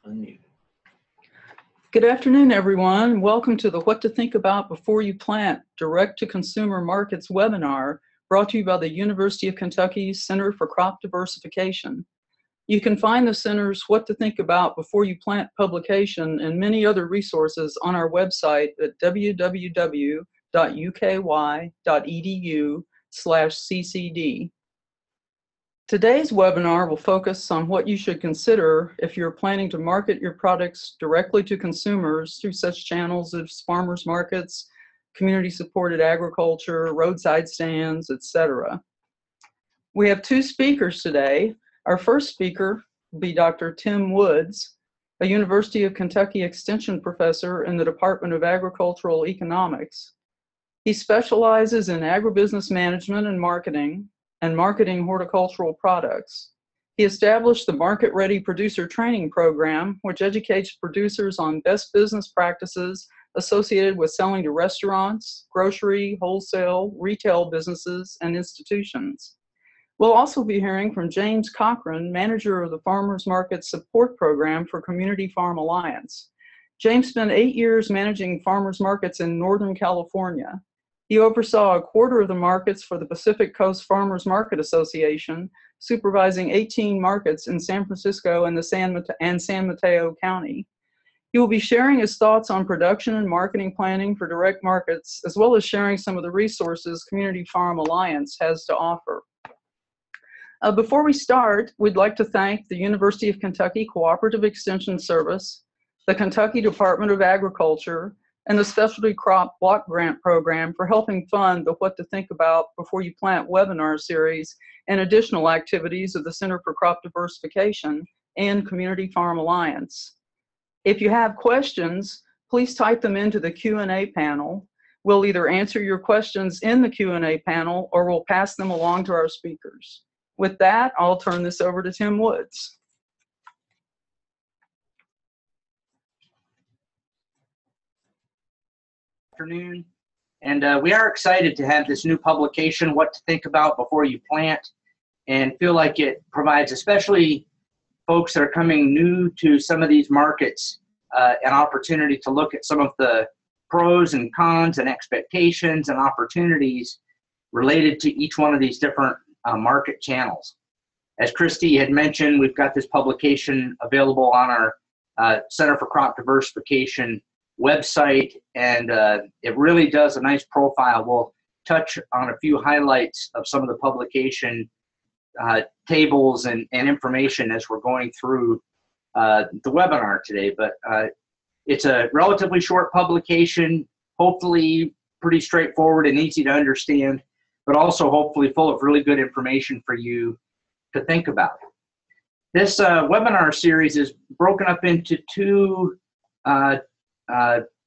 Unmute. Good afternoon, everyone. Welcome to the What to Think About Before You Plant Direct-to-Consumer Markets webinar brought to you by the University of Kentucky's Center for Crop Diversification. You can find the Center's What to Think About Before You Plant publication and many other resources on our website at www.uky.edu/ccd. Today's webinar will focus on what you should consider if you're planning to market your products directly to consumers through such channels as farmers markets, community-supported agriculture, roadside stands, etc. We have two speakers today. Our first speaker will be Dr. Tim Woods, a University of Kentucky Extension professor in the Department of Agricultural Economics. He specializes in agribusiness management and marketing horticultural products. He established the Market Ready Producer Training Program, which educates producers on best business practices associated with selling to restaurants, grocery, wholesale, retail businesses, and institutions. We'll also be hearing from James Cochran, manager of the Farmers Market Support Program for Community Farm Alliance. James spent 8 years managing farmers markets in Northern California. He oversaw a quarter of the markets for the Pacific Coast Farmers Market Association, supervising 18 markets in San Francisco and San Mateo County. He will be sharing his thoughts on production and marketing planning for direct markets, as well as sharing some of the resources Community Farm Alliance has to offer. Before we start, we'd like to thank the University of Kentucky Cooperative Extension Service, the Kentucky Department of Agriculture, and the Specialty Crop Block Grant Program for helping fund the What to Think About Before You Plant webinar series and additional activities of the Center for Crop Diversification and Community Farm Alliance. If you have questions, please type them into the Q&A panel. We'll either answer your questions in the Q&A panel or we'll pass them along to our speakers. With that, I'll turn this over to Tim Woods. Afternoon, and we are excited to have this new publication, What to Think About Before You Plant, and feel like it provides, especially folks that are coming new to some of these markets, an opportunity to look at some of the pros and cons and expectations and opportunities related to each one of these different market channels. As Christy had mentioned, we've got this publication available on our Center for Crop Diversification website, and it really does a nice profile. We'll touch on a few highlights of some of the publication tables and information as we're going through the webinar today, but it's a relatively short publication, hopefully pretty straightforward and easy to understand, but also hopefully full of really good information for you to think about. This webinar series is broken up into two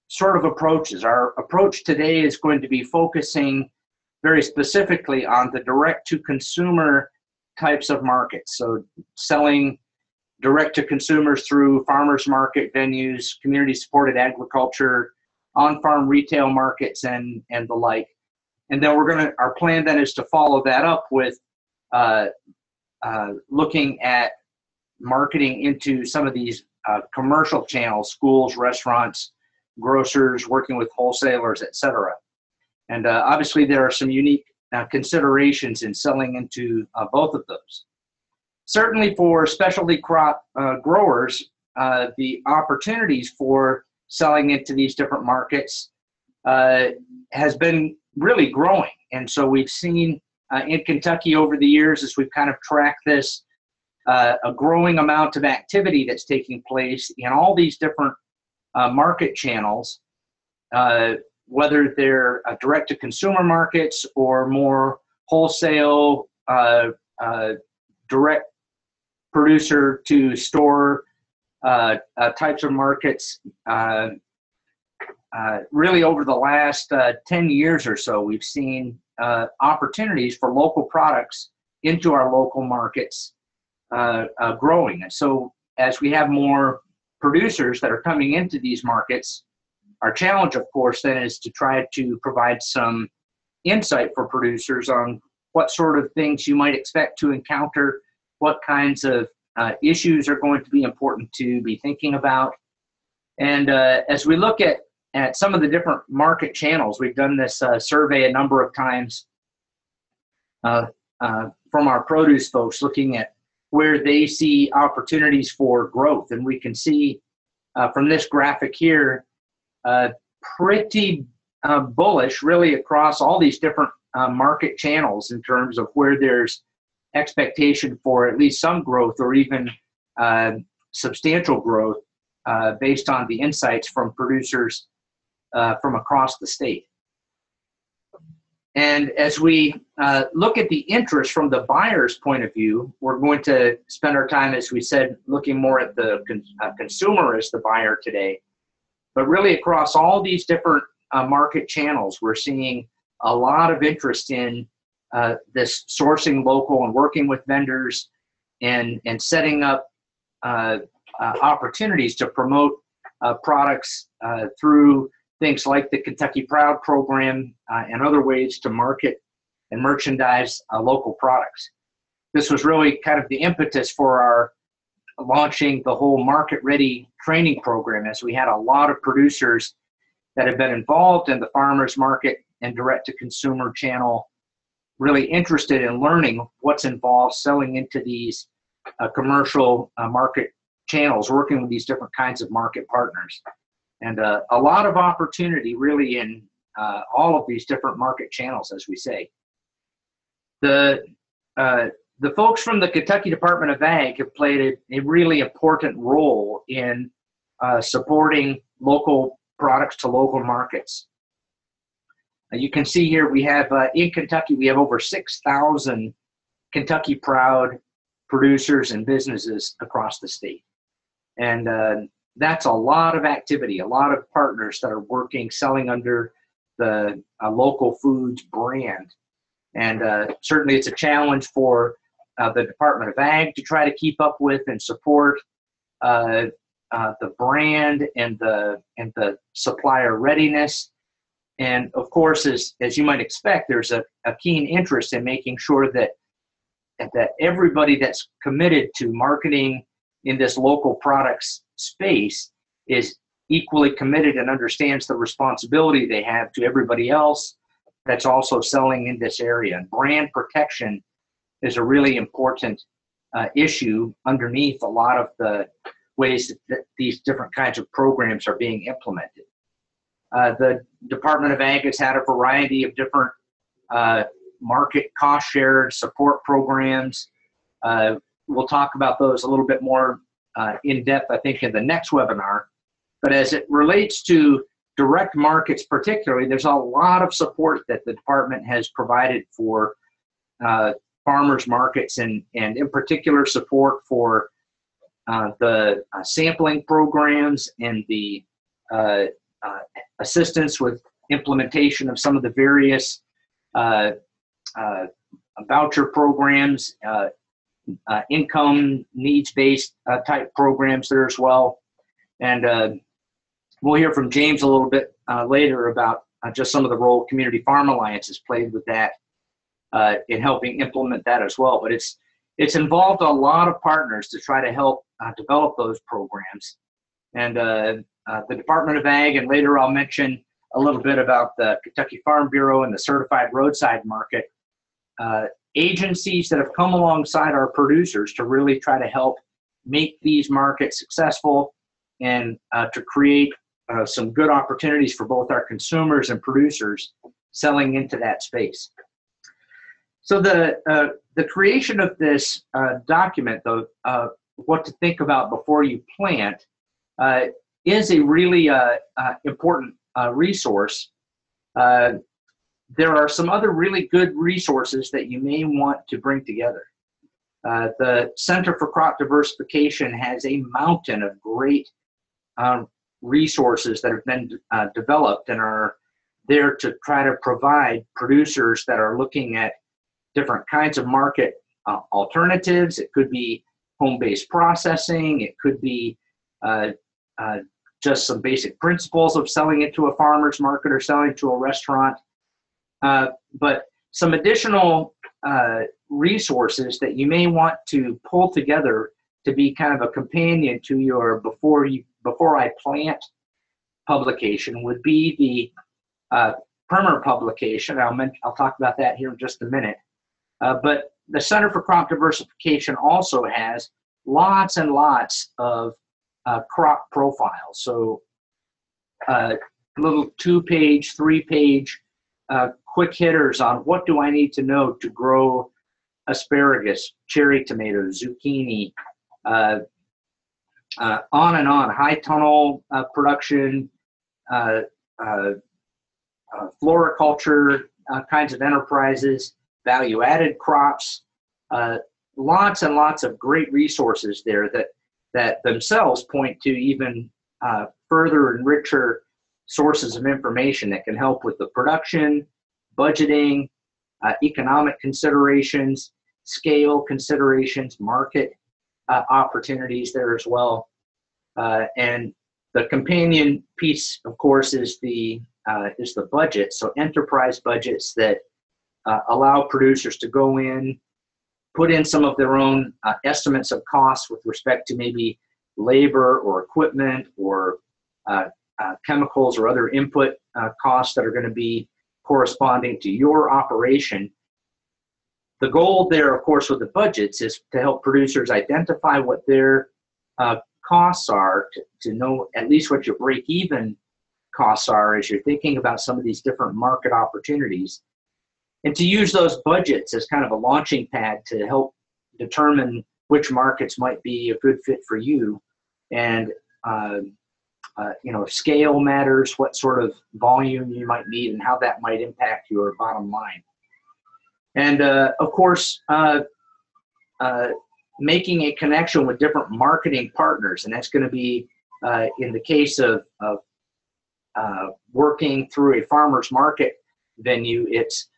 sort of approaches. Our approach today is going to be focusing very specifically on the direct-to-consumer types of markets. So selling direct to consumers through farmers market venues, community-supported agriculture, on-farm retail markets, and the like. And then our plan then is to follow that up with looking at marketing into some of these commercial channels, schools, restaurants, grocers, working with wholesalers, etc. And obviously there are some unique considerations in selling into both of those. Certainly for specialty crop growers, the opportunities for selling into these different markets has been really growing. And so we've seen in Kentucky over the years, as we've kind of tracked this, a growing amount of activity that's taking place in all these different market channels, whether they're direct-to-consumer markets or more wholesale, direct producer-to-store types of markets. Really over the last 10 years or so, we've seen opportunities for local products into our local markets growing. And so as we have more producers that are coming into these markets, our challenge, of course, then is to try to provide some insight for producers on what sort of things you might expect to encounter, what kinds of issues are going to be important to be thinking about. And as we look at some of the different market channels, we've done this survey a number of times from our produce folks, looking at where they see opportunities for growth. And we can see from this graphic here, pretty bullish really across all these different market channels in terms of where there's expectation for at least some growth or even substantial growth based on the insights from producers from across the state. And as we look at the interest from the buyer's point of view, we're going to spend our time, as we said, looking more at the consumer as the buyer today. But really across all these different market channels, we're seeing a lot of interest in this sourcing local and working with vendors and setting up opportunities to promote products through things like the Kentucky Proud program and other ways to market and merchandise local products. This was really kind of the impetus for our launching the whole Market Ready training program, as we had a lot of producers that have been involved in the farmers market and direct-to-consumer channel really interested in learning what's involved selling into these commercial market channels, working with these different kinds of market partners. And a lot of opportunity really in all of these different market channels, as we say. The folks from the Kentucky Department of Ag have played a really important role in supporting local products to local markets. You can see here we have, in Kentucky, we have over 6,000 Kentucky Proud producers and businesses across the state. And that's a lot of activity, a lot of partners that are working, selling under the local foods brand. And certainly it's a challenge for the Department of Ag to try to keep up with and support the brand and the supplier readiness. And of course, as you might expect, there's a keen interest in making sure that everybody that's committed to marketing in this local products space is equally committed and understands the responsibility they have to everybody else that's also selling in this area. And brand protection is a really important issue underneath a lot of the ways that these different kinds of programs are being implemented. The Department of Ag has had a variety of different market cost share support programs. We'll talk about those a little bit more in depth, I think, in the next webinar. But as it relates to direct markets particularly, there's a lot of support that the department has provided for farmers markets, and in particular support for the sampling programs and the assistance with implementation of some of the various voucher programs, income needs-based type programs there as well. And we'll hear from James a little bit later about just some of the role Community Farm Alliance has played with that in helping implement that as well. But it's involved a lot of partners to try to help develop those programs. And the Department of Ag, and later I'll mention a little bit about the Kentucky Farm Bureau and the Certified Roadside Market, agencies that have come alongside our producers to really try to help make these markets successful and to create some good opportunities for both our consumers and producers selling into that space. So the creation of this document, though, what to think about before you plant, is a really important resource. There are some other really good resources that you may want to bring together. The Center for Crop Diversification has a mountain of great resources that have been developed and are there to try to provide producers that are looking at different kinds of market alternatives. It could be home-based processing. It could be just some basic principles of selling into a farmer's market or selling to a restaurant. But some additional resources that you may want to pull together to be kind of a companion to your Before I Plant publication would be the primer publication. I'll talk about that here in just a minute. But the Center for Crop Diversification also has lots and lots of crop profiles. So little 2-page, 3-page quick hitters on what do I need to know to grow asparagus, cherry tomatoes, zucchini, on and on. High tunnel production, floriculture kinds of enterprises, value-added crops, lots and lots of great resources there that themselves point to even further and richer sources of information that can help with the production, budgeting, economic considerations, scale considerations, market opportunities there as well. And the companion piece, of course, is the budget. So enterprise budgets that allow producers to go in, put in some of their own estimates of costs with respect to maybe labor or equipment or chemicals or other input costs that are going to be corresponding to your operation. The goal there, of course, with the budgets is to help producers identify what their costs are, to know at least what your break-even costs are as you're thinking about some of these different market opportunities, and to use those budgets as kind of a launching pad to help determine which markets might be a good fit for you. And scale matters, what sort of volume you might need and how that might impact your bottom line. And of course, making a connection with different marketing partners, and that's going to be in the case of working through a farmer's market venue, it's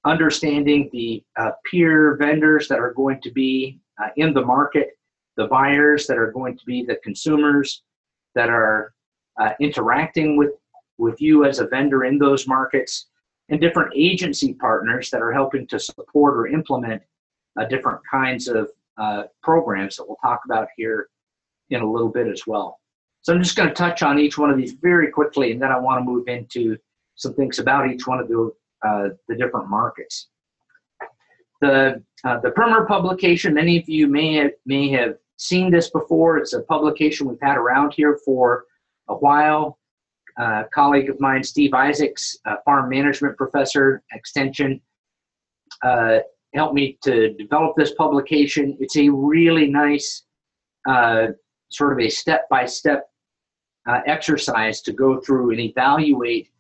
understanding the peer vendors that are going to be in the market, the buyers that are going to be the consumers that are interacting with you as a vendor in those markets, and different agency partners that are helping to support or implement different kinds of programs that we'll talk about here in a little bit as well. So I'm just going to touch on each one of these very quickly, and then I want to move into some things about each one of the different markets. The primer publication, many of you may have seen this before. It's a publication we've had around here for a while. A colleague of mine, Steve Isaacs, a farm management professor, extension, helped me to develop this publication. It's a really nice sort of a step-by-step exercise to go through and evaluate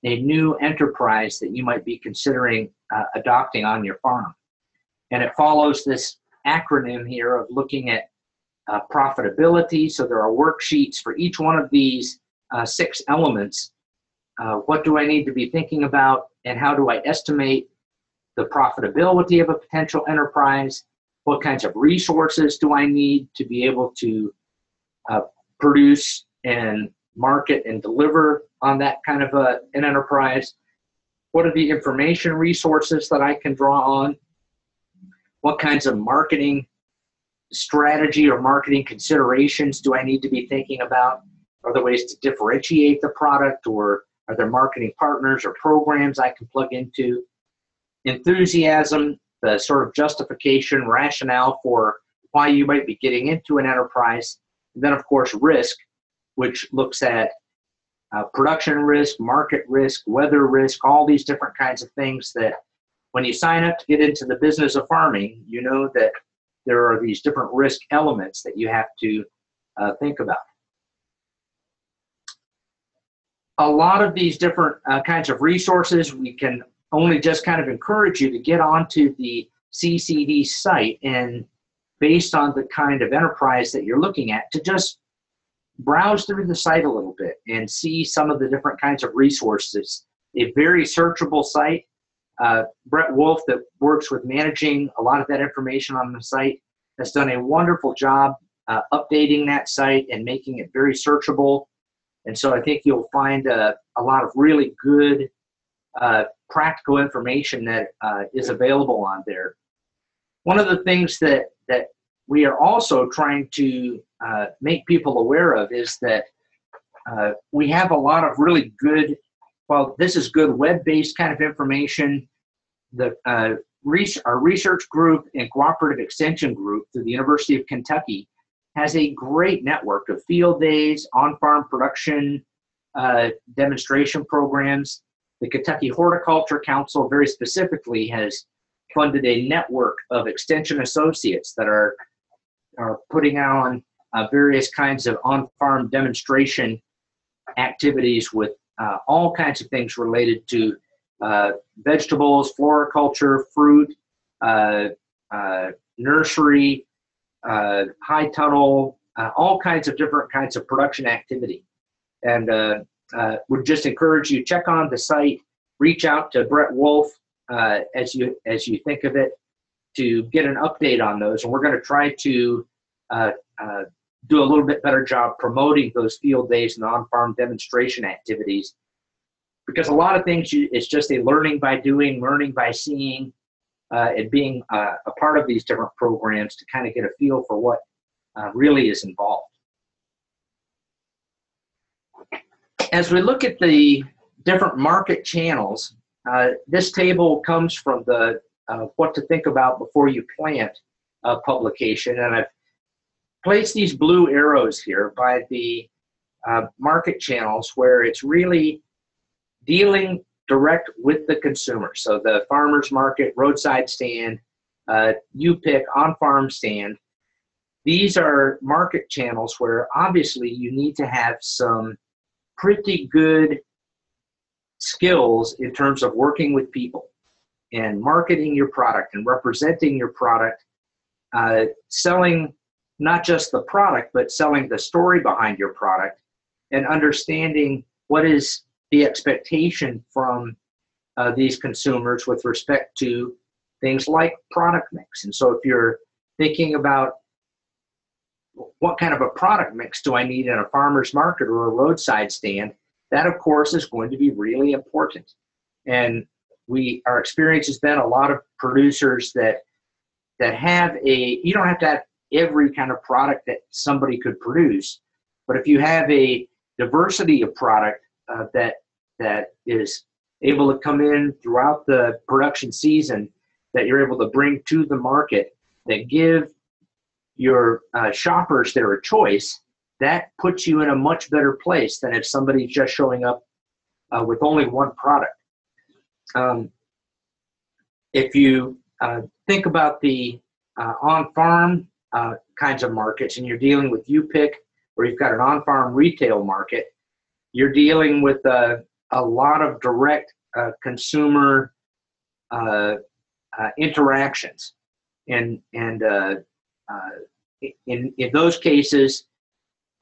a new enterprise that you might be considering adopting on your farm. And it follows this acronym here of looking at profitability. So there are worksheets for each one of these 6 elements. What do I need to be thinking about, and how do I estimate the profitability of a potential enterprise? What kinds of resources do I need to be able to produce and market and deliver on that kind of an enterprise? What are the information resources that I can draw on? What kinds of marketing strategy or marketing considerations do I need to be thinking about? Are there ways to differentiate the product, or are there marketing partners or programs I can plug into? Enthusiasm, the sort of justification, rationale for why you might be getting into an enterprise. And then, of course, risk, which looks at production risk, market risk, weather risk, all these different kinds of things that when you sign up to get into the business of farming, you know that there are these different risk elements that you have to think about. A lot of these different kinds of resources, we can only just kind of encourage you to get onto the CCD site, and based on the kind of enterprise that you're looking at, to just browse through the site a little bit and see some of the different kinds of resources. A very searchable site. Brett Wolf, that works with managing a lot of that information on the site, has done a wonderful job updating that site and making it very searchable. And so I think you'll find a lot of really good practical information that is available on there. One of the things that we are also trying to make people aware of is that we have a lot of really good, well, this is good web-based kind of information. Our research group and cooperative extension group through the University of Kentucky has a great network of field days, on-farm production demonstration programs. The Kentucky Horticulture Council very specifically has funded a network of extension associates that are putting on various kinds of on-farm demonstration activities with all kinds of things related to vegetables, floriculture, fruit, nursery, high tunnel, all kinds of different kinds of production activity. And would just encourage you, check on the site, reach out to Brett Wolf as you think of it, to get an update on those. And we're going to try to do a little bit better job promoting those field days and on-farm demonstration activities, because a lot of things it's just a learning by doing, learning by seeing, and being a part of these different programs to kind of get a feel for what really is involved. As we look at the different market channels, this table comes from the what to think about before you plant publication, and I've placed these blue arrows here by the market channels where it's really dealing direct with the consumer. So the farmer's market, roadside stand, U-pick, on-farm stand. These are market channels where obviously you need to have some pretty good skills in terms of working with people and marketing your product and representing your product, selling not just the product, but selling the story behind your product, and understanding what is the expectation from these consumers with respect to things like product mix. And so if you're thinking about what kind of a product mix do I need in a farmer's market or a roadside stand, that of course is going to be really important. And our experience has been a lot of producers that have you don't have to have every kind of product that somebody could produce, but if you have a diversity of product that is able to come in throughout the production season, that you're able to bring to the market, that give your shoppers their choice, that puts you in a much better place than if somebody's just showing up with only one product. If you think about the on-farm kinds of markets, and you're dealing with U-pick, or you've got an on-farm retail market, you're dealing with a lot of direct consumer interactions. And in those cases,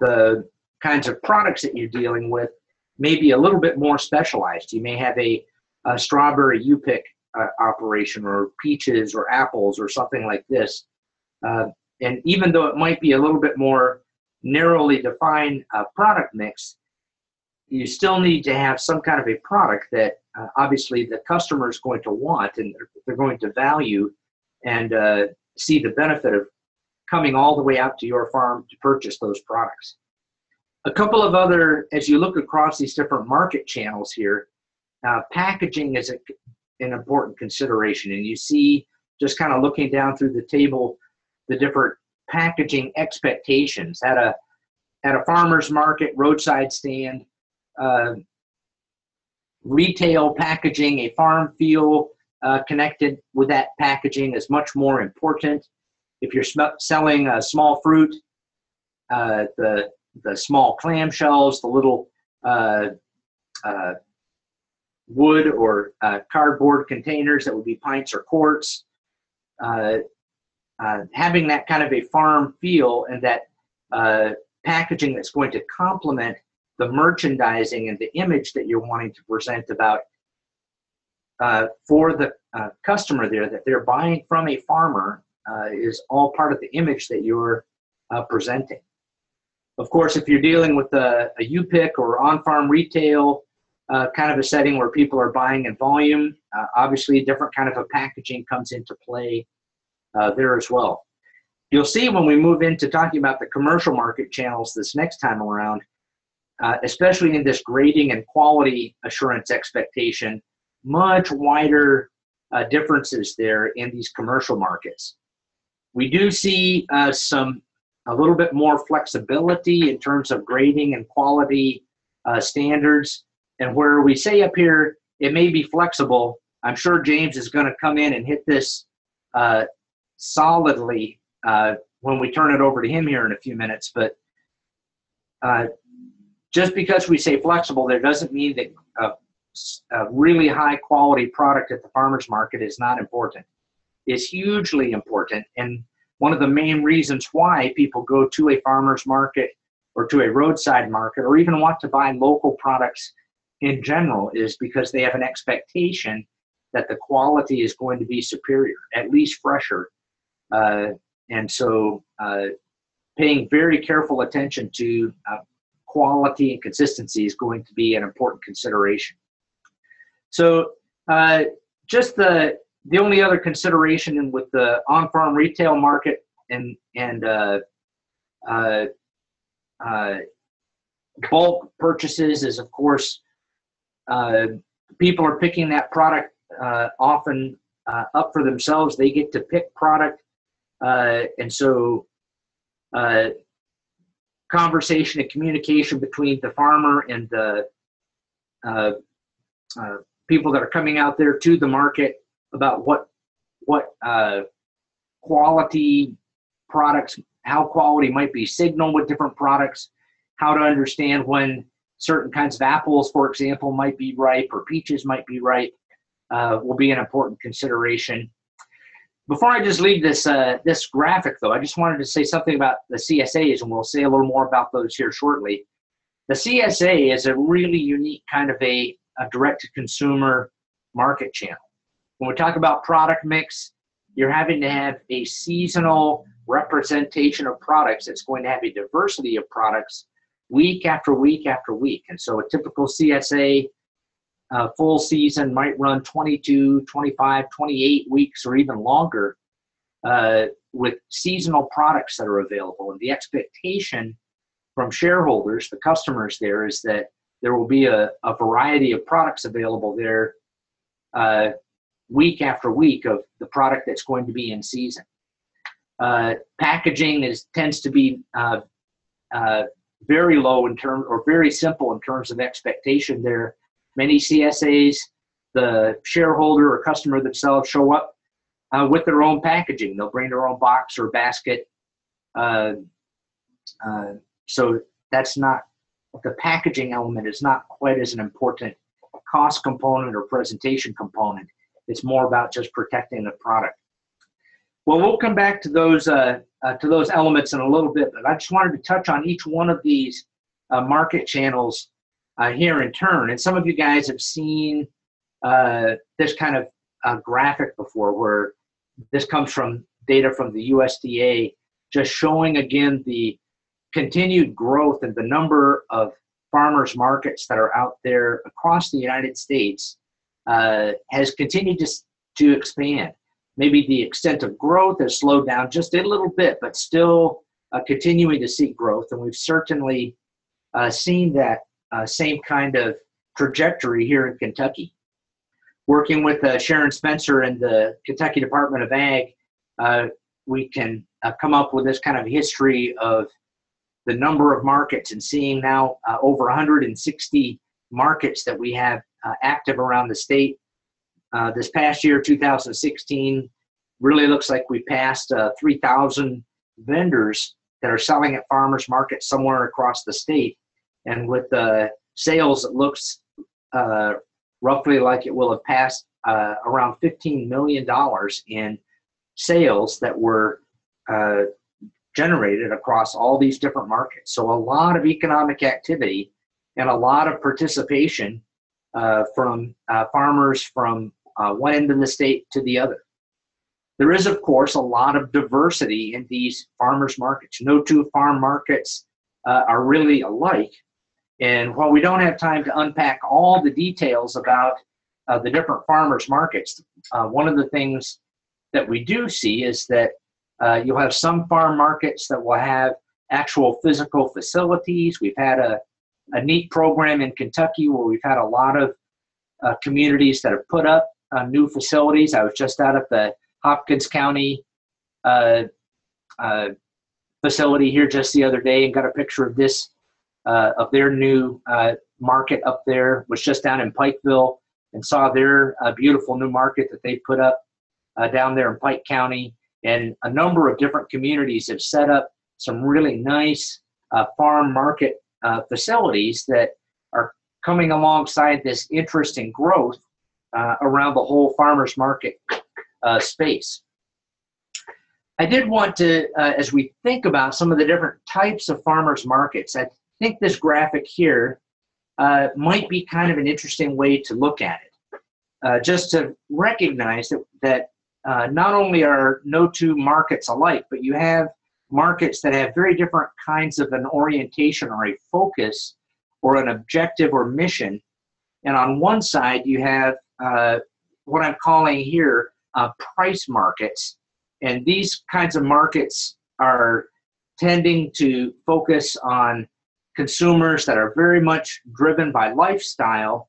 the kinds of products that you're dealing with may be a little bit more specialized. You may have a strawberry U-pick operation, or peaches or apples or something like this. And even though it might be a little bit more narrowly defined product mix, you still need to have some kind of a product that obviously the customer is going to want and they're going to value, and see the benefit of coming all the way out to your farm to purchase those products. A couple of other, as you look across these different market channels here, packaging is an important consideration. And you see, just kind of looking down through the table, the different packaging expectations at a farmer's market, roadside stand, retail packaging, a farm feel connected with that packaging is much more important. If you're selling small fruit, the small clamshells, the little wood or cardboard containers that would be pints or quarts, having that kind of a farm feel and that packaging that's going to complement the merchandising and the image that you're wanting to present about for the customer there, that they're buying from a farmer, is all part of the image that you're presenting. Of course, if you're dealing with a U-pick or on-farm retail kind of a setting where people are buying in volume, obviously a different kind of a packaging comes into play there as well. You'll see when we move into talking about the commercial market channels this next time around, especially in this grading and quality assurance expectation, much wider differences there in these commercial markets. We do see a little bit more flexibility in terms of grading and quality standards. And where we say up here, it may be flexible, I'm sure James is going to come in and hit this solidly when we turn it over to him here in a few minutes. But just because we say flexible, there doesn't mean that a really high quality product at the farmer's market is not important. It's hugely important, and one of the main reasons why people go to a farmer's market or to a roadside market or even want to buy local products in general is because they have an expectation that the quality is going to be superior, at least fresher. And so paying very careful attention to quality and consistency is going to be an important consideration. So just the only other consideration with the on-farm retail market and bulk purchases is, of course, people are picking that product often up for themselves. They get to pick product, and so conversation and communication between the farmer and the people that are coming out there to the market about what quality products, how quality might be signaled with different products, how to understand when certain kinds of apples, for example, might be ripe or peaches might be ripe, will be an important consideration. Before I just leave this this graphic, though, I just wanted to say something about the CSAs, and we'll say a little more about those here shortly. The CSA is a really unique kind of a direct-to-consumer market channel. When we talk about product mix, you're having to have a seasonal representation of products that's going to have a diversity of products week after week after week. And so a typical CSA full season might run 22, 25, 28 weeks or even longer with seasonal products that are available. And the expectation from shareholders, the customers there, is that there will be a variety of products available there week after week of the product that's going to be in season. Packaging tends to be very low in terms, or very simple in terms of expectation there. Many CSAs, the shareholder or customer themselves show up with their own packaging. They'll bring their own box or basket. So that's not, the packaging element is not quite as an important cost component or presentation component. It's more about just protecting the product. Well, we'll come back to those elements in a little bit, but I just wanted to touch on each one of these market channels here in turn. And some of you guys have seen this kind of graphic before, where this comes from data from the USDA, just showing again the continued growth in the number of farmers markets that are out there across the United States has continued to expand. Maybe the extent of growth has slowed down just a little bit, but still continuing to see growth. And we've certainly seen that same kind of trajectory here in Kentucky. Working with Sharon Spencer and the Kentucky Department of Ag, we can come up with this kind of history of the number of markets, and seeing now over 160 markets that we have active around the state. This past year, 2016, really looks like we passed 3,000 vendors that are selling at farmers markets somewhere across the state. And with sales, it looks roughly like it will have passed around $15 million in sales that were generated across all these different markets. So a lot of economic activity and a lot of participation from farmers from one end of the state to the other. There is, of course, a lot of diversity in these farmers markets. No two farm markets are really alike. And while we don't have time to unpack all the details about the different farmers markets, one of the things that we do see is that You'll have some farm markets that will have actual physical facilities. We've had a neat program in Kentucky where we've had a lot of communities that have put up new facilities. I was just out at the Hopkins County facility here just the other day and got a picture of this, of their new market up there. Was just down in Pikeville and saw their beautiful new market that they put up down there in Pike County. And a number of different communities have set up some really nice farm market facilities that are coming alongside this interesting growth around the whole farmers market space. I did want to, as we think about some of the different types of farmers markets, I think this graphic here might be kind of an interesting way to look at it. Just to recognize that not only are no two markets alike, but you have markets that have very different kinds of an orientation or a focus or an objective or mission. And on one side, you have what I'm calling here price markets. And these kinds of markets are tending to focus on consumers that are very much driven by lifestyle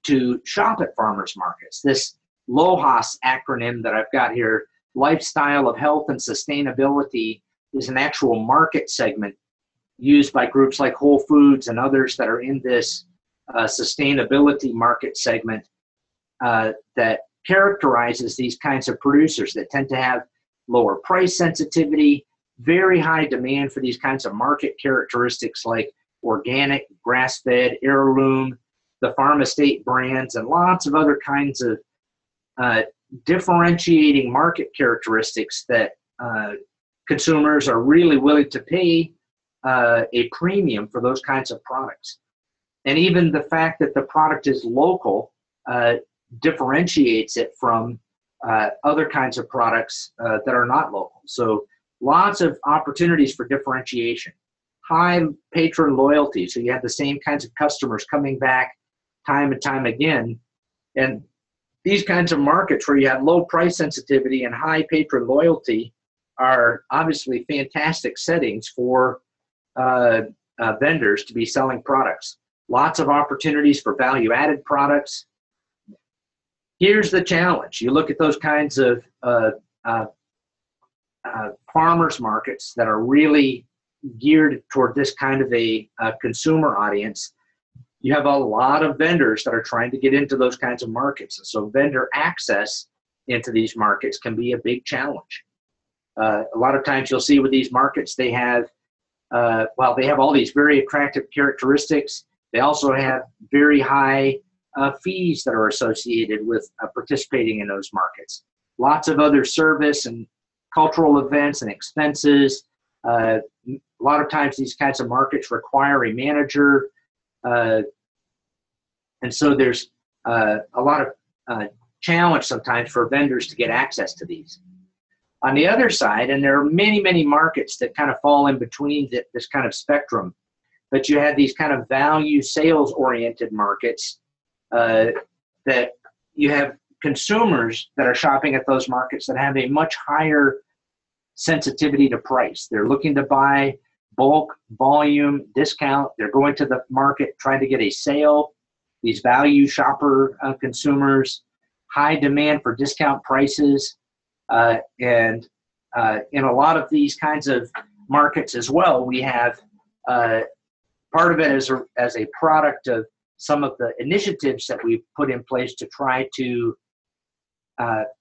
to shop at farmers markets. This LOHAS acronym that I've got here, Lifestyle of Health and Sustainability, is an actual market segment used by groups like Whole Foods and others that are in this sustainability market segment that characterizes these kinds of producers that tend to have lower price sensitivity, very high demand for these kinds of market characteristics like organic, grass-fed, heirloom, the farm estate brands, and lots of other kinds of differentiating market characteristics that consumers are really willing to pay a premium for those kinds of products. And even the fact that the product is local differentiates it from other kinds of products that are not local. So lots of opportunities for differentiation. High patron loyalty, so you have the same kinds of customers coming back time and time again. And these kinds of markets where you have low price sensitivity and high patron loyalty are obviously fantastic settings for vendors to be selling products. Lots of opportunities for value-added products. Here's the challenge. You look at those kinds of farmers markets that are really geared toward this kind of a consumer audience. You have a lot of vendors that are trying to get into those kinds of markets. So vendor access into these markets can be a big challenge. A lot of times you'll see with these markets, they have, they have all these very attractive characteristics. They also have very high fees that are associated with participating in those markets. Lots of other service and cultural events and expenses. A lot of times these kinds of markets require a manager. And so there's a lot of challenge sometimes for vendors to get access to these. On the other side, and there are many, many markets that kind of fall in between this kind of spectrum, but you have these kind of value sales-oriented markets that you have consumers that are shopping at those markets that have a much higher sensitivity to price. They're looking to buy bulk, volume, discount. They're going to the market trying to get a sale. These value shopper consumers, high demand for discount prices. And in a lot of these kinds of markets as well, we have part of it as a product of some of the initiatives that we've put in place to try to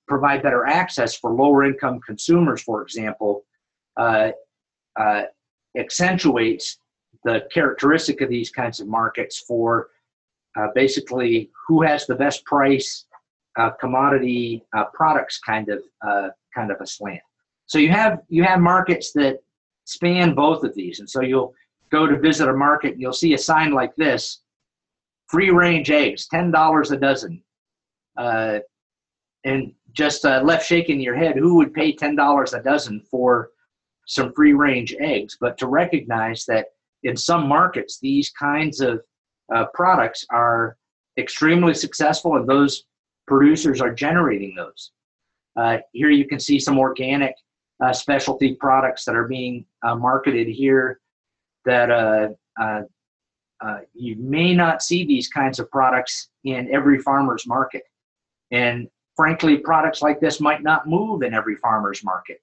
provide better access for lower income consumers, for example, accentuates the characteristic of these kinds of markets for basically who has the best price commodity products kind of a slant. So you have markets that span both of these, and so you'll go to visit a market and you'll see a sign like this: free range eggs, $10 a dozen. And just left shaking your head, who would pay $10 a dozen for some free range eggs? But to recognize that in some markets, these kinds of products are extremely successful, and those producers are generating those. Here you can see some organic specialty products that are being marketed here that you may not see these kinds of products in every farmer's market. And frankly, products like this might not move in every farmer's market.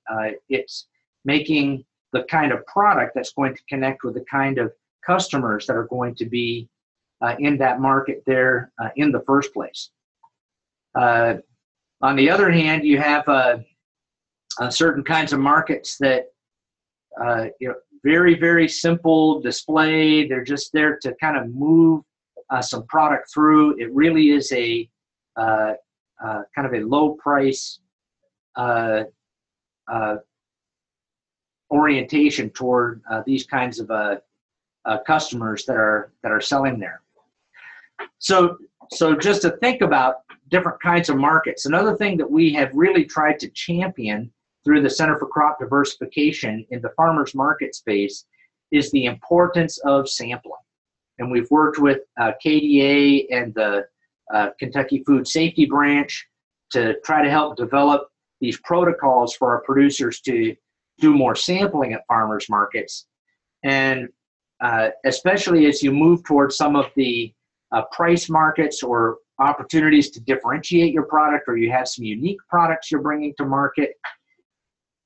It's making the kind of product that's going to connect with the kind of customers that are going to be in that market there in the first place. On the other hand, you have certain kinds of markets that very, very simple display. They're just there to kind of move some product through. It really is a kind of a low price orientation toward these kinds of customers that are selling there. So just to think about different kinds of markets. Another thing that we have really tried to champion through the Center for Crop Diversification in the farmers market space is the importance of sampling. And we've worked with KDA and the Kentucky Food Safety Branch to try to help develop these protocols for our producers to do more sampling at farmers markets. And especially as you move towards some of the price markets or opportunities to differentiate your product, or you have some unique products you're bringing to market,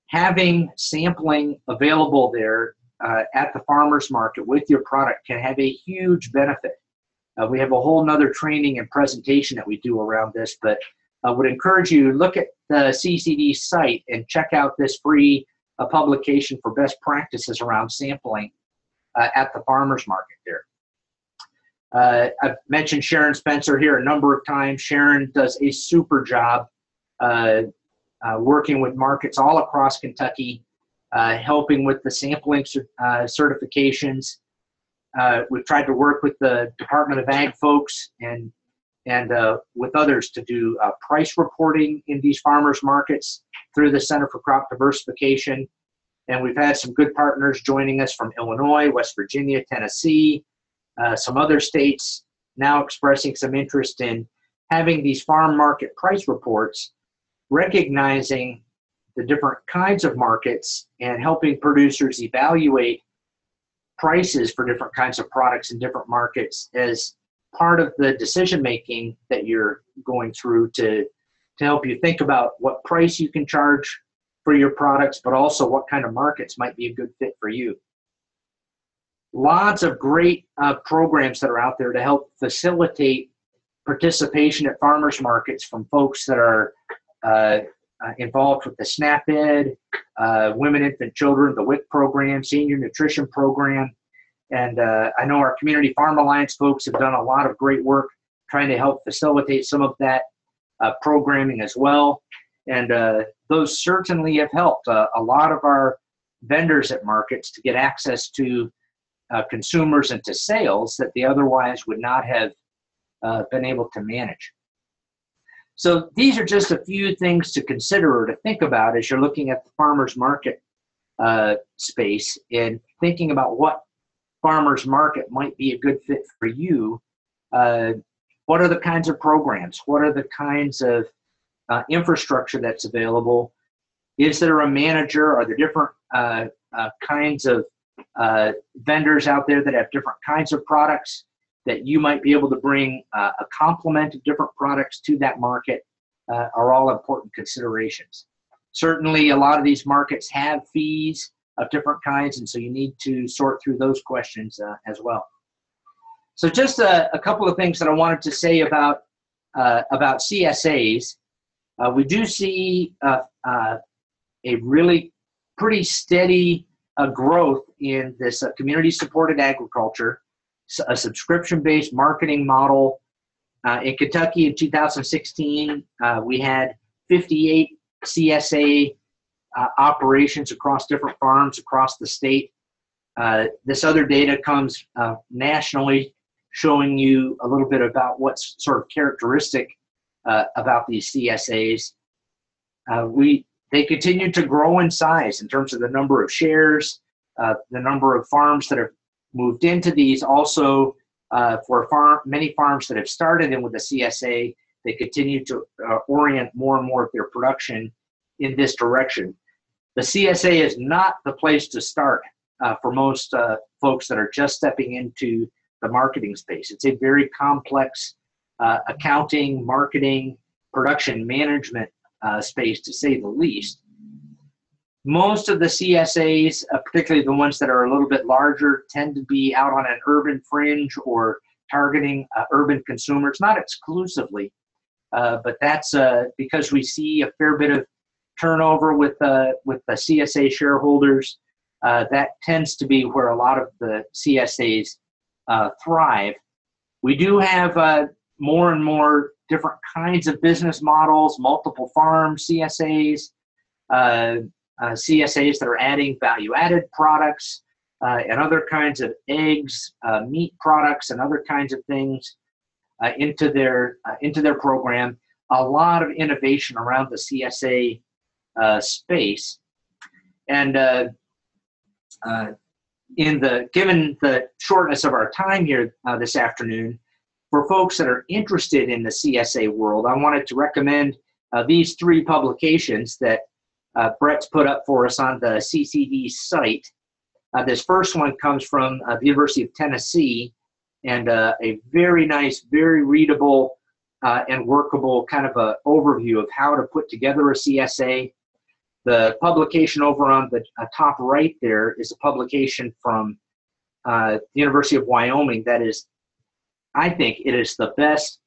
having sampling available there at the farmer's market with your product can have a huge benefit. We have a whole nother training and presentation that we do around this, but I would encourage you to look at the CCD site and check out this free publication for best practices around sampling at the farmer's market there. I've mentioned Sharon Spencer here a number of times. Sharon does a super job working with markets all across Kentucky, helping with the sampling certifications. We've tried to work with the Department of Ag folks and with others to do price reporting in these farmers markets through the Center for Crop Diversification. And we've had some good partners joining us from Illinois, West Virginia, Tennessee, some other states now expressing some interest in having these farm market price reports, recognizing the different kinds of markets and helping producers evaluate prices for different kinds of products in different markets as part of the decision making that you're going through to help you think about what price you can charge for your products, but also what kind of markets might be a good fit for you. Lots of great programs that are out there to help facilitate participation at farmers markets from folks that are involved with the SNAP Ed, Women, Infant, Children, the WIC program, Senior Nutrition Program. And I know our Community Farm Alliance folks have done a lot of great work trying to help facilitate some of that programming as well. And those certainly have helped a lot of our vendors at markets to get access to consumers and to sales that they otherwise would not have been able to manage. So these are just a few things to consider or to think about as you're looking at the farmers market space and thinking about what farmers market might be a good fit for you. What are the kinds of programs? What are the kinds of infrastructure that's available? Is there a manager? Are there different kinds of vendors out there that have different kinds of products that you might be able to bring a complement of different products to that market are all important considerations. Certainly, a lot of these markets have fees of different kinds, and so you need to sort through those questions as well. So just a couple of things that I wanted to say about CSAs. We do see a really pretty steady growth in this community-supported agriculture, a subscription-based marketing model. In Kentucky in 2016, we had 58 CSA operations across different farms across the state. This other data comes nationally, showing you a little bit about what's sort of characteristic about these CSAs. They continue to grow in size in terms of the number of shares, the number of farms that have moved into these. Also, for many farms that have started in with a CSA, they continue to orient more and more of their production in this direction. The CSA is not the place to start for most folks that are just stepping into the marketing space. It's a very complex accounting, marketing, production management space, to say the least. Most of the CSAs, particularly the ones that are a little bit larger, tend to be out on an urban fringe or targeting urban consumers, not exclusively, but that's because we see a fair bit of turnover with the CSA shareholders. That tends to be where a lot of the CSAs thrive. We do have more and more different kinds of business models, multiple farm CSAs, CSAs that are adding value-added products and other kinds of eggs, meat products, and other kinds of things into their program. A lot of innovation around the CSA space, and given the shortness of our time here this afternoon, for folks that are interested in the CSA world, I wanted to recommend these three publications that Brett's put up for us on the CCD site. This first one comes from the University of Tennessee, and a very nice, very readable and workable kind of an overview of how to put together a CSA. The publication over on the top right there is a publication from the University of Wyoming that is, I think it is the best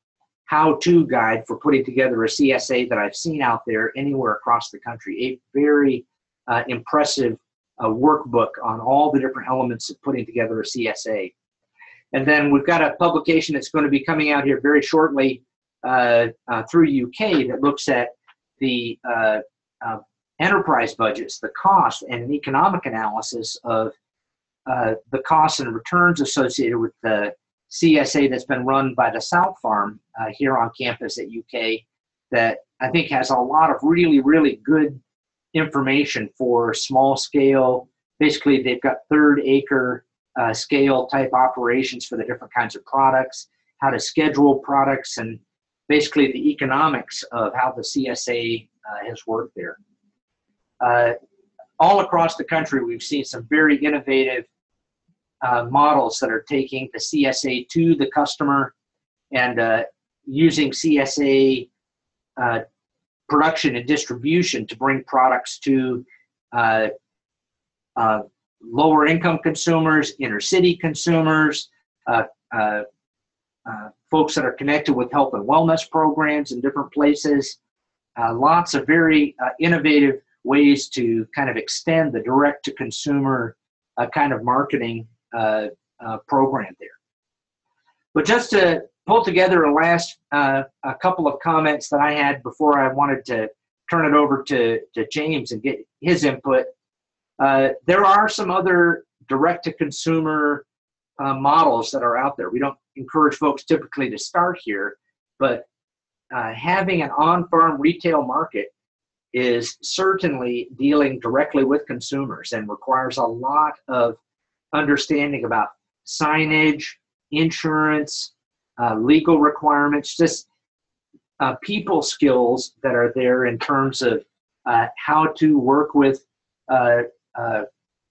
how-to guide for putting together a CSA that I've seen out there anywhere across the country. A very impressive workbook on all the different elements of putting together a CSA. And then we've got a publication that's going to be coming out here very shortly through UK that looks at the enterprise budgets, the cost, and an economic analysis of the costs and returns associated with the CSA that's been run by the South Farm here on campus at UK, that I think has a lot of really, really good information for small scale. Basically, they've got third acre scale type operations for the different kinds of products, how to schedule products, and basically the economics of how the CSA has worked there. All across the country, we've seen some very innovative models that are taking the CSA to the customer and using CSA production and distribution to bring products to lower income consumers, inner city consumers, folks that are connected with health and wellness programs in different places. Lots of very innovative ways to kind of extend the direct to consumer kind of marketing program there. But just to pull together a last a couple of comments that I had before I wanted to turn it over to James and get his input. There are some other direct-to-consumer models that are out there. We don't encourage folks typically to start here, but having an on-farm retail market is certainly dealing directly with consumers and requires a lot of understanding about signage, insurance, legal requirements, just people skills that are there in terms of how to work with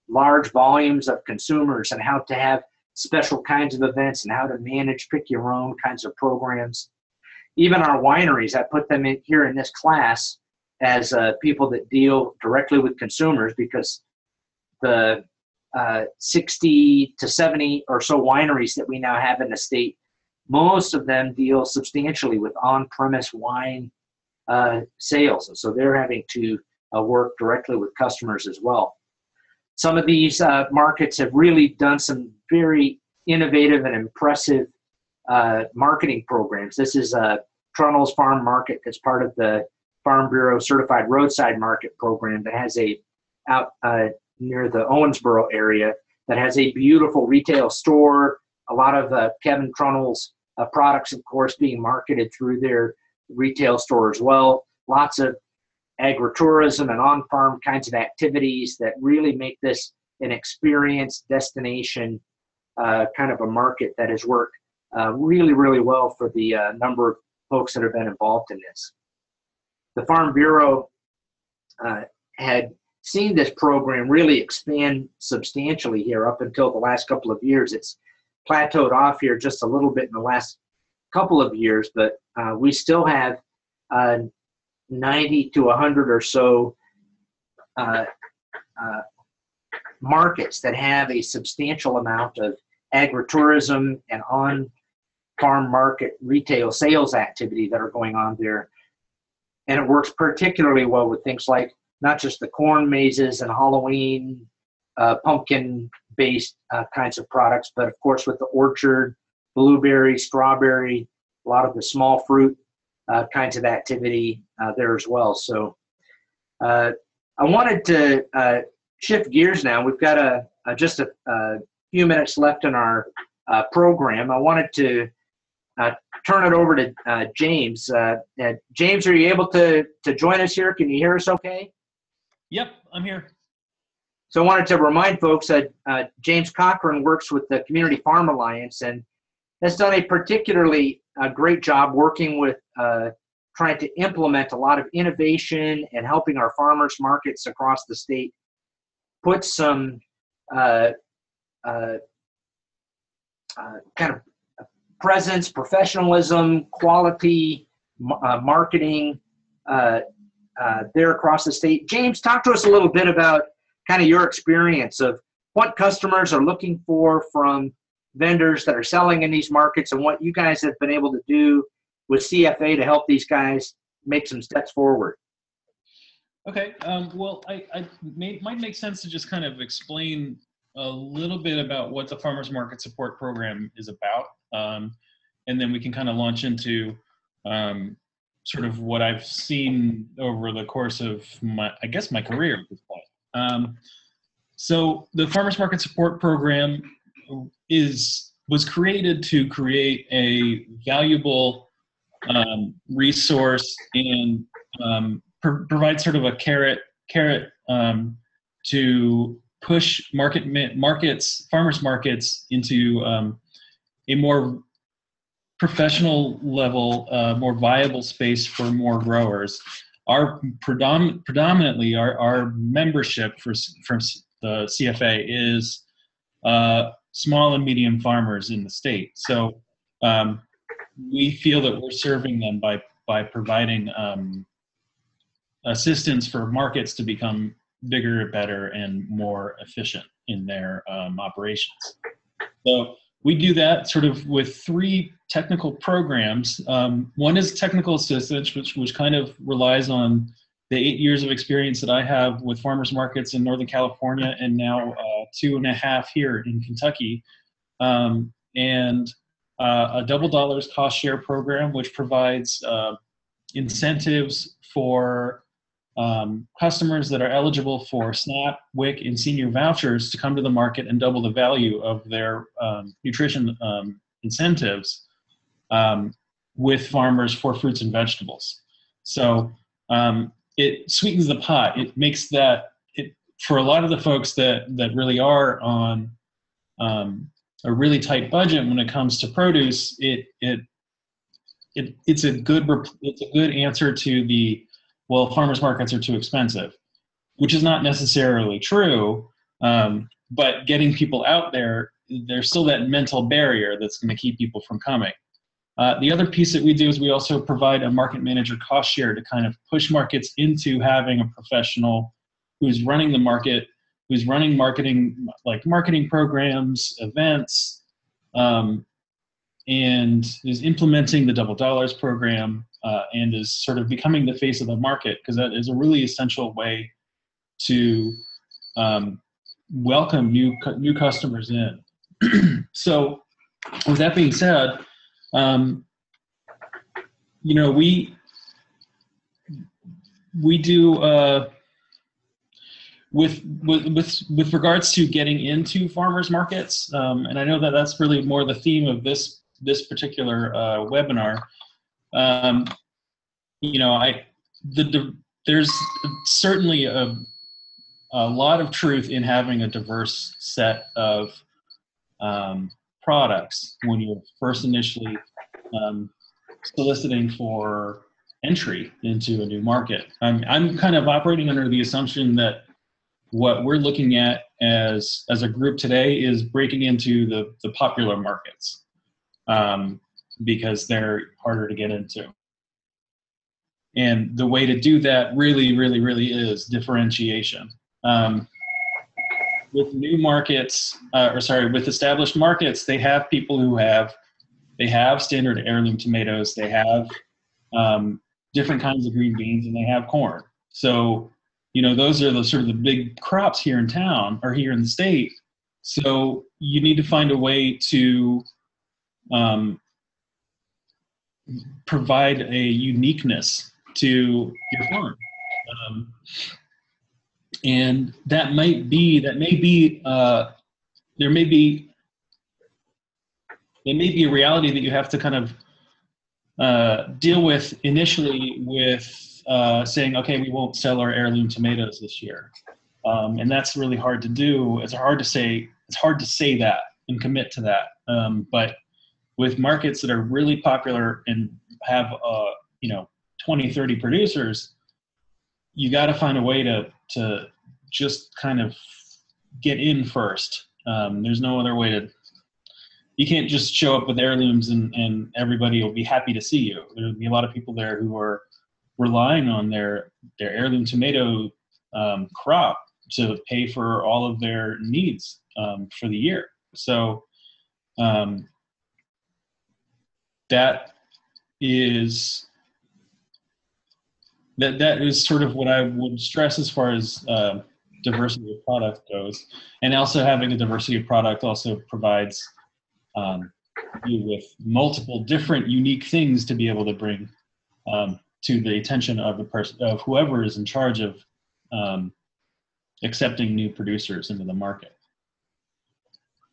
large volumes of consumers and how to have special kinds of events and how to manage pick your own kinds of programs. Even our wineries, I put them in here in this class as people that deal directly with consumers, because the 60 to 70 or so wineries that we now have in the state, most of them deal substantially with on-premise wine sales. And so they're having to work directly with customers as well. Some of these markets have really done some very innovative and impressive marketing programs. This is Trundle's Farm Market that's part of the Farm Bureau Certified Roadside Market program that has out near the Owensboro area that has a beautiful retail store. A lot of Kevin Trundle's products, of course, being marketed through their retail store as well. Lots of agritourism and on-farm kinds of activities that really make this an experienced destination kind of a market that has worked really, really well for the number of folks that have been involved in this. The Farm Bureau had seen this program really expand substantially here up until the last couple of years. It's plateaued off here just a little bit in the last couple of years, but we still have 90 to 100 or so markets that have a substantial amount of agritourism and on-farm market retail sales activity that are going on there. And it works particularly well with things like not just the corn mazes and Halloween pumpkin-based kinds of products, but of course with the orchard, blueberry, strawberry, a lot of the small fruit kinds of activity there as well. So I wanted to shift gears now. We've got just a few minutes left in our program. I wanted to turn it over to James. James, are you able to join us here? Can you hear us okay? Yep, I'm here. So I wanted to remind folks that James Cochran works with the Community Farm Alliance and has done a particularly great job working with trying to implement a lot of innovation and helping our farmers markets across the state put some kind of presence, professionalism, quality, marketing there across the state. James, talk to us a little bit about kind of your experience of what customers are looking for from vendors that are selling in these markets and what you guys have been able to do with CFA to help these guys make some steps forward. Okay, well, might make sense to just kind of explain a little bit about what the Farmers Market Support Program is about, and then we can kind of launch into sort of what I've seen over the course of my career at this point. So the Farmers Market Support Program was created to create a valuable resource and provide sort of a carrot to push farmers markets into a more professional level, more viable space for more growers. Our predominantly our membership from the CFA is small and medium farmers in the state. So we feel that we're serving them by providing assistance for markets to become bigger, better, and more efficient in their operations. So we do that sort of with three technical programs. One is technical assistance, which kind of relies on the 8 years of experience that I have with farmers markets in Northern California and now 2.5 here in Kentucky. And a double dollars cost share program, which provides incentives for customers that are eligible for SNAP, WIC, and senior vouchers to come to the market and double the value of their nutrition incentives with farmers for fruits and vegetables. So it sweetens the pot. It makes that, for a lot of the folks that really are on a really tight budget when it comes to produce, it's a good answer to the, well, farmers markets are too expensive, which is not necessarily true, but getting people out there, there's still that mental barrier that's going to keep people from coming. The other piece that we do is we also provide a market manager cost share to kind of push markets into having a professional who's running the market, who's running marketing, like marketing programs, events, and is implementing the double dollars program, and is sort of becoming the face of the market, because that is a really essential way to welcome new customers in. So with that being said, you know, we do with regards to getting into farmers markets, and I know that that's really more the theme of this particular webinar. You know, there's certainly a lot of truth in having a diverse set of products when you're first initially soliciting for entry into a new market. I'm kind of operating under the assumption that what we're looking at as a group today is breaking into the popular markets, because they're harder to get into. And the way to do that really, really, really is differentiation. With new markets, with established markets, they have people who they have standard heirloom tomatoes, they have different kinds of green beans, and they have corn. So, those are the sort of the big crops here in town or here in the state. So you need to find a way to provide a uniqueness to your farm. And there may be a reality that you have to kind of deal with initially with saying, okay, we won't sell our heirloom tomatoes this year. And that's really hard to do. It's hard to say that and commit to that. But with markets that are really popular and have 20, 30 producers, you got to find a way to just kind of get in first. There's no other way you can't just show up with heirlooms and everybody will be happy to see you. There'll be a lot of people there who are relying on their heirloom tomato crop to pay for all of their needs for the year. So that is sort of what I would stress as far as diversity of product goes. And also having a diversity of product also provides you with multiple different unique things to be able to bring to the attention of the person, of whoever is in charge of accepting new producers into the market.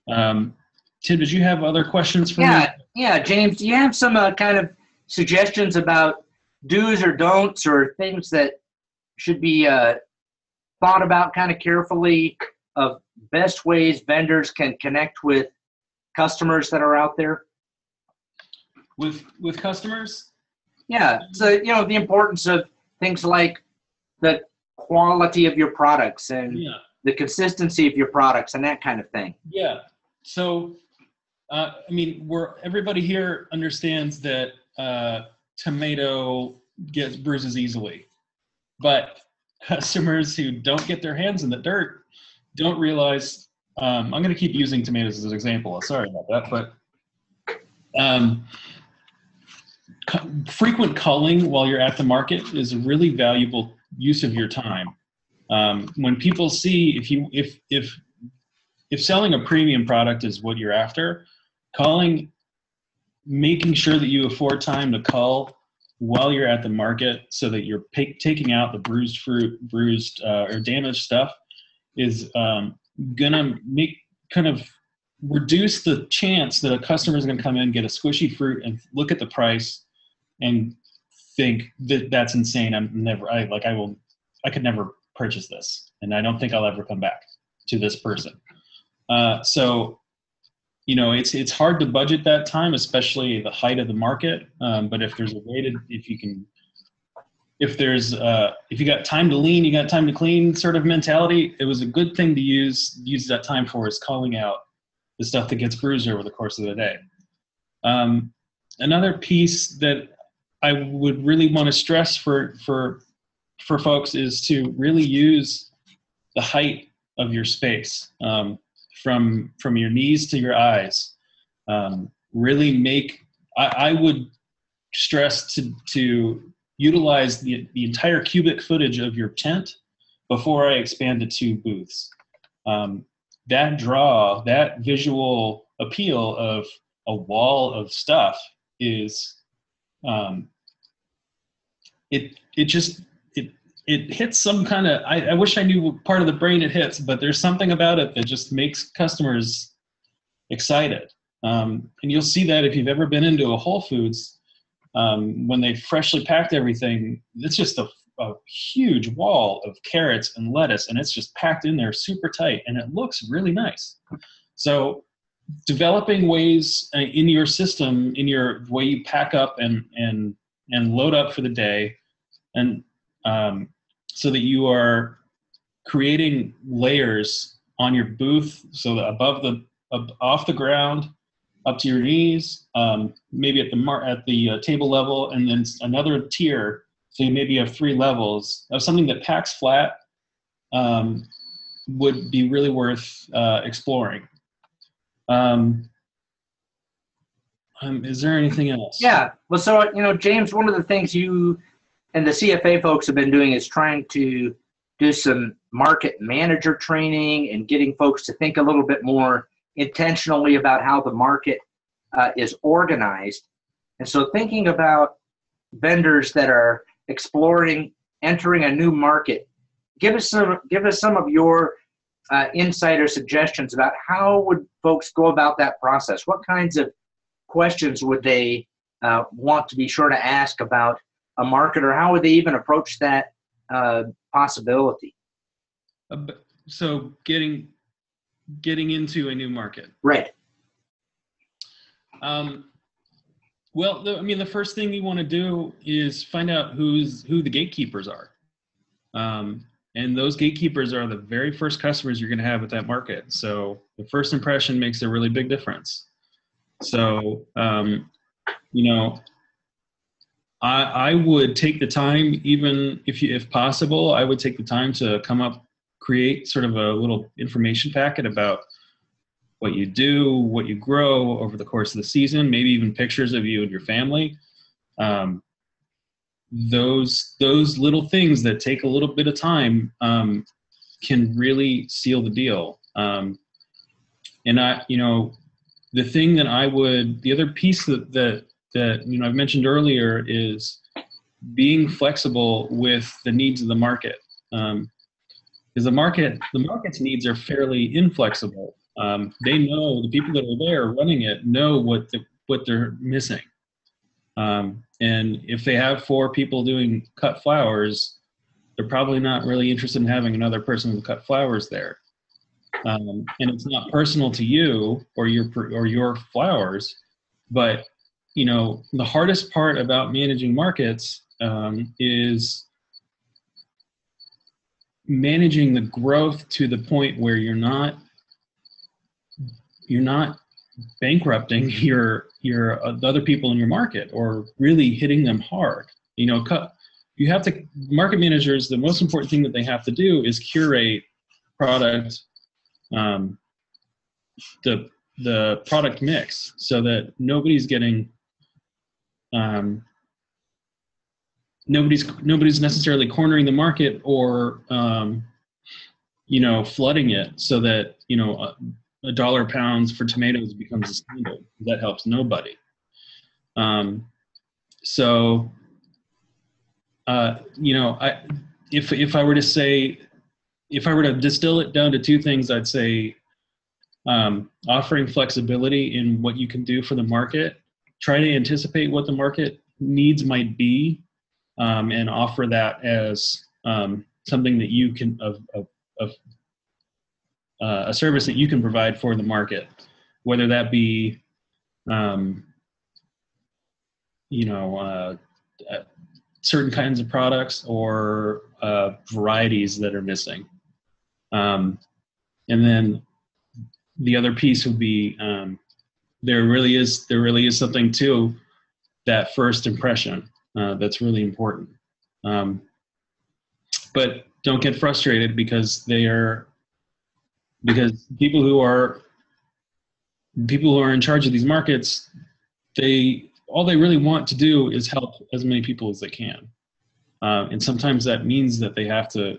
Tim, did you have other questions for me? Yeah, James, do you have some kind of suggestions about do's or don'ts or things that should be thought about kind of carefully of best ways vendors can connect with customers that are out there? With customers? Yeah, so the importance of things like the quality of your products and the consistency of your products and that kind of thing. Yeah. So, everybody here understands that tomato gets bruises easily, but customers who don't get their hands in the dirt don't realize. I'm going to keep using tomatoes as an example. Sorry about that, but frequent culling while you're at the market is a really valuable use of your time. When people see if selling a premium product is what you're after, culling, making sure that you afford time to cull while you're at the market so that you're taking out the bruised fruit, or damaged stuff is gonna reduce the chance that a customer is gonna come in, get a squishy fruit, and look at the price and think that that's insane. I could never purchase this, and I don't think I'll ever come back to this person. So, it's hard to budget that time, especially the height of the market. But if there's a way if you got time to lean, you got time to clean sort of mentality, it was a good thing to use that time for, is calling out the stuff that gets bruised over the course of the day. Another piece that I would really want to stress for folks is to really use the height of your space, from your knees to your eyes. Really I would stress to utilize the entire cubic footage of your tent before I expand to 2 booths. That visual appeal of a wall of stuff is, it hits some kind of, I wish I knew what part of the brain it hits, but there's something about it that just makes customers excited. And you'll see that if you've ever been into a Whole Foods, when they freshly packed everything, it's just a huge wall of carrots and lettuce, and it's just packed in there super tight, and it looks really nice. So developing ways in your system, in your way you pack up and load up for the day, and so that you are creating layers on your booth so that off the ground up to your knees, maybe at the table level, and then another tier. So you maybe have 3 levels of something that packs flat. Would be really worth exploring. Is there anything else? Yeah. Well, so, James, one of the things you and the CFA folks have been doing is trying to do some market manager training and getting folks to think a little bit more intentionally about how the market is organized. And so thinking about vendors that are exploring entering a new market, give us some of your insight or suggestions about how would folks go about that process. What kinds of questions would they want to be sure to ask about a market, or how would they even approach that possibility? So getting into a new market. Right. Well, the first thing you want to do is find out who the gatekeepers are. And those gatekeepers are the very first customers you're going to have at that market. So the first impression makes a really big difference. So, I would take the time, even if possible, I would take the time to create sort of a little information packet about what you do, what you grow over the course of the season, maybe even pictures of you and your family. Those little things that take a little bit of time can really seal the deal. And the thing that the other piece that I've mentioned earlier is being flexible with the needs of the market. Because the market's needs are fairly inflexible. They know, the people that are there running it know what they're missing. And if they have 4 people doing cut flowers, they're probably not really interested in having another person who cut flowers there. And it's not personal to you or your flowers, but the hardest part about managing markets is managing the growth to the point where you're not bankrupting the other people in your market or really hitting them hard. Market managers, the most important thing that they have to do is curate product, the product mix, so that nobody's getting nobody's necessarily cornering the market or flooding it so that $1 pounds for tomatoes becomes a standard. That helps nobody. If I were to distill it down to 2 things, I'd say offering flexibility in what you can do for the market. Try to anticipate what the market needs might be, and offer that as something that you can a service that you can provide for the market, whether that be certain kinds of products or varieties that are missing. And then the other piece would be there really is something to that first impression that's really important. But don't get frustrated because people who are in charge of these markets, all they really want to do is help as many people as they can. And sometimes that means that they have to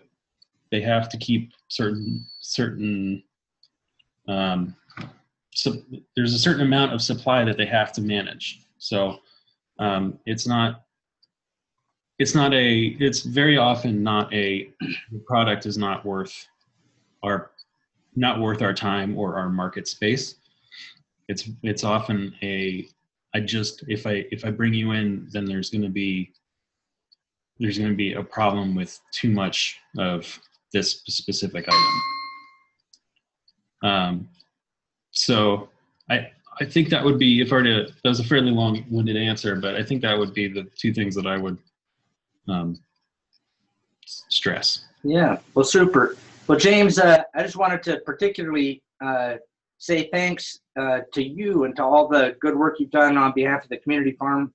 keep certain so there's a certain amount of supply that they have to manage. So it's very often the product is not worth our time or our market space. It's often if I bring you in, then there's going to be a problem with too much of this specific item. So I think that would be, that was a fairly long-winded answer, but I think that would be the 2 things that I would stress. Yeah, well, super. Well, James, I just wanted to particularly say thanks to you and to all the good work you've done on behalf of the Community Farm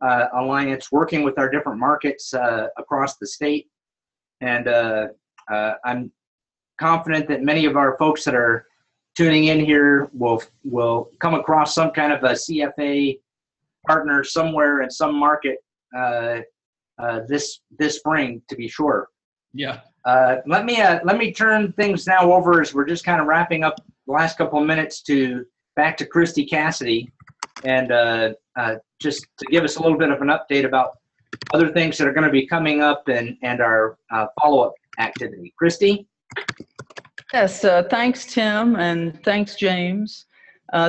Alliance, working with our different markets across the state. And I'm confident that many of our folks that are tuning in here will come across some kind of a CFA partner somewhere in some market this spring, to be sure. Yeah. Let me turn things now over, as we're just kind of wrapping up the last couple of minutes, back to Christy Cassidy, and just to give us a little bit of an update about other things that are going to be coming up and our follow-up activity. Christy? Yes, thanks, Tim, and thanks, James.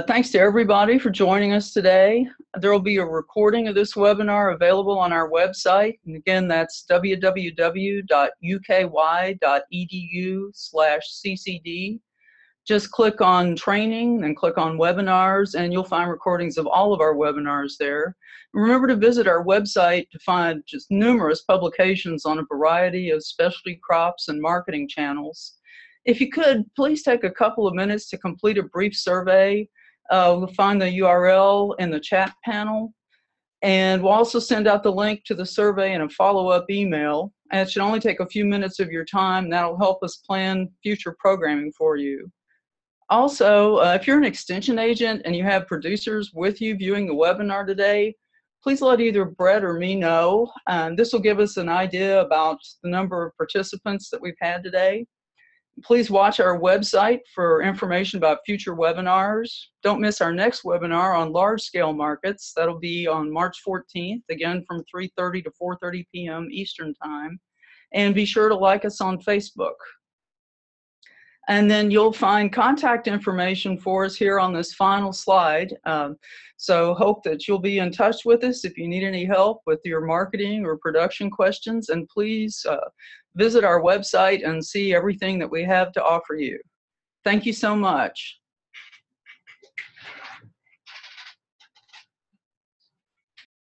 Thanks to everybody for joining us today. There will be a recording of this webinar available on our website. And again, that's www.uky.edu/CCD. Just click on training and click on webinars, and you'll find recordings of all of our webinars there. Remember to visit our website to find just numerous publications on a variety of specialty crops and marketing channels. If you could, please take a couple of minutes to complete a brief survey. We'll find the URL in the chat panel. And we'll also send out the link to the survey in a follow-up email. And it should only take a few minutes of your time. That'll help us plan future programming for you. Also, if you're an extension agent and you have producers with you viewing the webinar today, please let either Brett or me know. This will give us an idea about the number of participants that we've had today. Please watch our website for information about future webinars. Don't miss our next webinar on large-scale markets. That'll be on March 14th, again from 3:30 to 4:30 p.m. Eastern Time. And be sure to like us on Facebook. And then you'll find contact information for us here on this final slide. So hope that you'll be in touch with us if you need any help with your marketing or production questions. And please visit our website and see everything that we have to offer you. Thank you so much.